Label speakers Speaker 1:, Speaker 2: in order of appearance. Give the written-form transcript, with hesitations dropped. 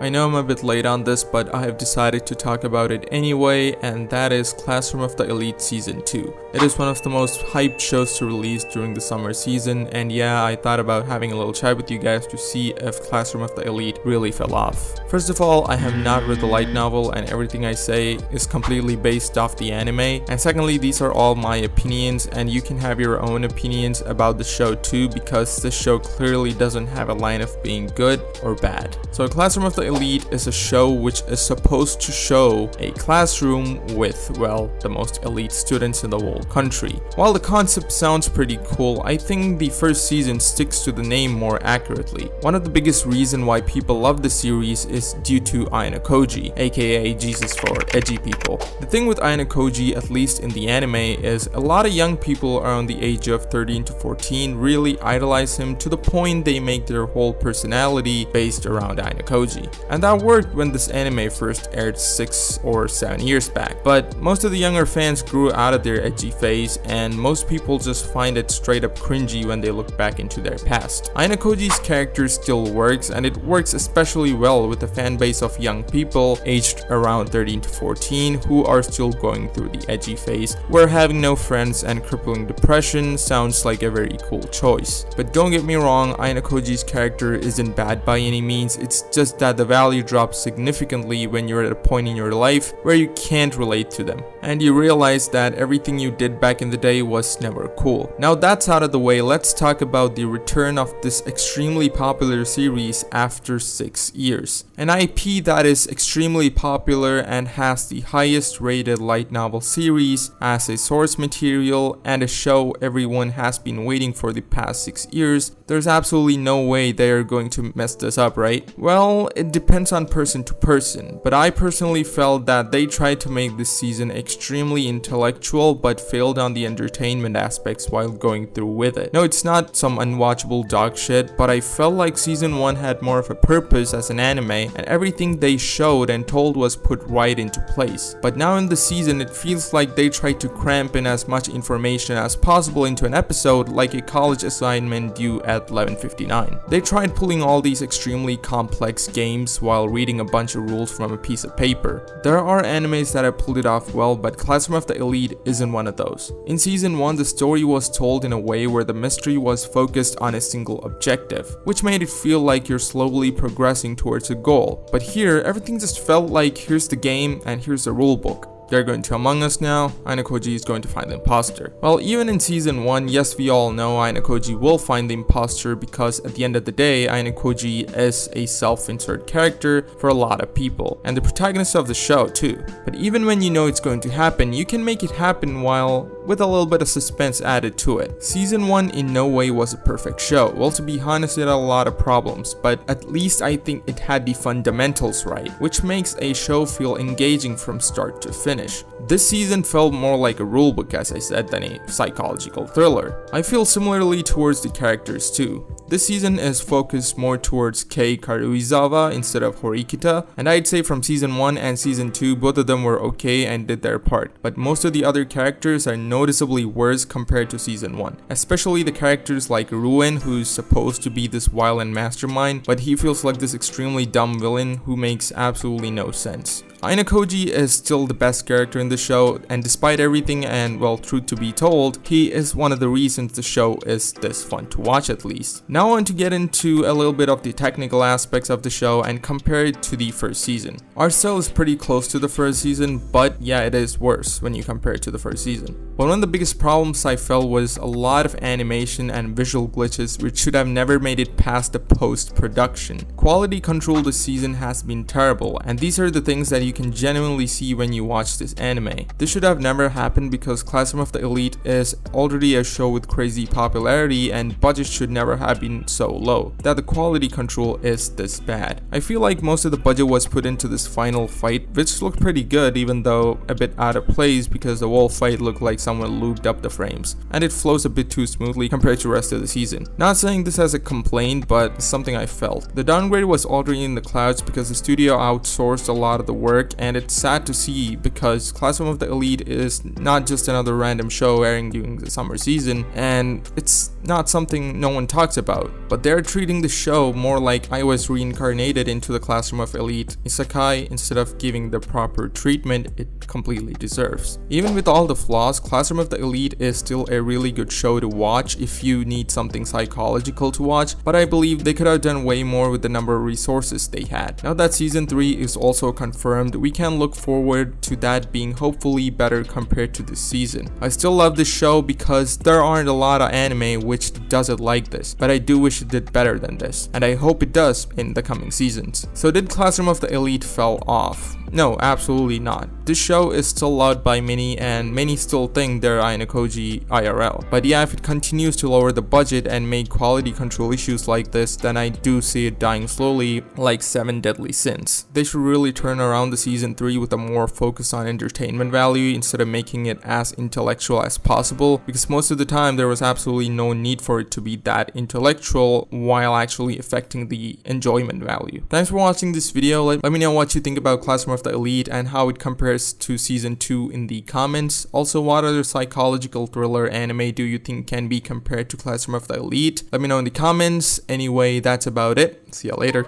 Speaker 1: I know I'm a bit late on this, but I have decided to talk about it anyway, and that is Classroom of the Elite Season 2. It is one of the most hyped shows to release during the summer season, and yeah, I thought about having a little chat with you guys to see if Classroom of the Elite really fell off. First of all, I have not read the light novel, and everything I say is completely based off the anime, and secondly, these are all my opinions, and you can have your own opinions about the show too, because this show clearly doesn't have a line of being good or bad. So Classroom of the Elite is a show which is supposed to show a classroom with, well, the most elite students in the whole country. While the concept sounds pretty cool, I think the first season sticks to the name more accurately. One of the biggest reasons why people love the series is due to Koji, aka Jesus for edgy people. The thing with Koji, at least in the anime, is a lot of young people around the age of 13 to 14 really idolize him to the point they make their whole personality based around Koji. And that worked when this anime first aired 6 or 7 years back, but most of the younger fans grew out of their edgy phase, and most people just find it straight up cringy when they look back into their past. Koji's character still works, and it works especially well with the fan base of young people aged around 13 to 14 who are still going through the edgy phase, where having no friends and crippling depression sounds like a very cool choice. But don't get me wrong, Koji's character isn't bad by any means, it's just that the value drops significantly when you're at a point in your life where you can't relate to them, and you realize that everything you did back in the day was never cool. Now that's out of the way, let's talk about the return of this extremely popular series after 6 years. An IP that is extremely popular and has the highest rated light novel series as a source material and a show everyone has been waiting for the past 6 years. There's absolutely no way they are going to mess this up, right? Well, it depends on person to person, but I personally felt that they tried to make this season extremely intellectual but failed on the entertainment aspects while going through with it. No, it's not some unwatchable dog shit, but I felt like season 1 had more of a purpose as an anime, and everything they showed and told was put right into place. But now in the season, it feels like they tried to cramp in as much information as possible into an episode, like a college assignment due at 11:59. They tried pulling all these extremely complex games while reading a bunch of rules from a piece of paper. There are animes that have pulled it off well, but Classroom of the Elite isn't one of those. In season 1, the story was told in a way where the mystery was focused on a single objective, which made it feel like you're slowly progressing towards a goal. But here, everything just felt like here's the game and here's the rulebook. They're going to Among Us now, Koji is going to find the imposter. Well, even in season 1, yes, we all know Koji will find the imposter because at the end of the day, Koji is a self-insert character for a lot of people, and the protagonist of the show too. But even when you know it's going to happen, you can make it happen while with a little bit of suspense added to it. Season 1 in no way was a perfect show. Well, to be honest, it had a lot of problems, but at least I think it had the fundamentals right, which makes a show feel engaging from start to finish. This season felt more like a rulebook, as I said, than a psychological thriller. I feel similarly towards the characters too. This season is focused more towards Kei Karuizawa instead of Horikita, and I'd say from season 1 and season 2, both of them were okay and did their part, but most of the other characters are noticeably worse compared to season 1, especially the characters like Ruin, who's supposed to be this violent mastermind, but he feels like this extremely dumb villain who makes absolutely no sense. Koji is still the best character in the show, and despite everything and, well, truth to be told, he is one of the reasons the show is this fun to watch at least. Now I want to get into a little bit of the technical aspects of the show and compare it to the first season. Our style is pretty close to the first season, but yeah, it is worse when you compare it to the first season. But one of the biggest problems I felt was a lot of animation and visual glitches which should have never made it past the post-production. Quality control this season has been terrible, and these are the things that you can genuinely see when you watch this anime. This should have never happened because Classroom of the Elite is already a show with crazy popularity, and budget should never have been so low that the quality control is this bad. I feel like most of the budget was put into this final fight, which looked pretty good even though a bit out of place because the whole fight looked like someone lubed up the frames, and it flows a bit too smoothly compared to the rest of the season. Not saying this as a complaint, but something I felt. The downgrade was already in the clouds because the studio outsourced a lot of the work work, and it's sad to see because Classroom of the Elite is not just another random show airing during the summer season, and it's not something no one talks about, but they're treating the show more like I was reincarnated into the Classroom of Elite isekai instead of giving the proper treatment it completely deserves. Even with all the flaws, Classroom of the Elite is still a really good show to watch if you need something psychological to watch, but I believe they could have done way more with the number of resources they had. Now that season 3 is also confirmed, we can look forward to that being hopefully better compared to this season. I still love this show because there aren't a lot of anime which does it like this, but I do wish it did better than this, and I hope it does in the coming seasons. So did Classroom of the Elite fell off? No, absolutely not. This show is still loved by many, and many still think they're Ainakoji IRL. But yeah, if it continues to lower the budget and make quality control issues like this, then I do see it dying slowly like 7 Deadly Sins. They should really turn around the season 3 with a more focus on entertainment value instead of making it as intellectual as possible, because most of the time there was absolutely no need for it to be that intellectual while actually affecting the enjoyment value. Thanks for watching this video. Let me know what you think about Classroom of the Elite and how it compares to season 2 in the comments. Also, what other psychological thriller anime do you think can be compared to Classroom of the Elite? Let me know in the comments. Anyway, that's about it. See ya later.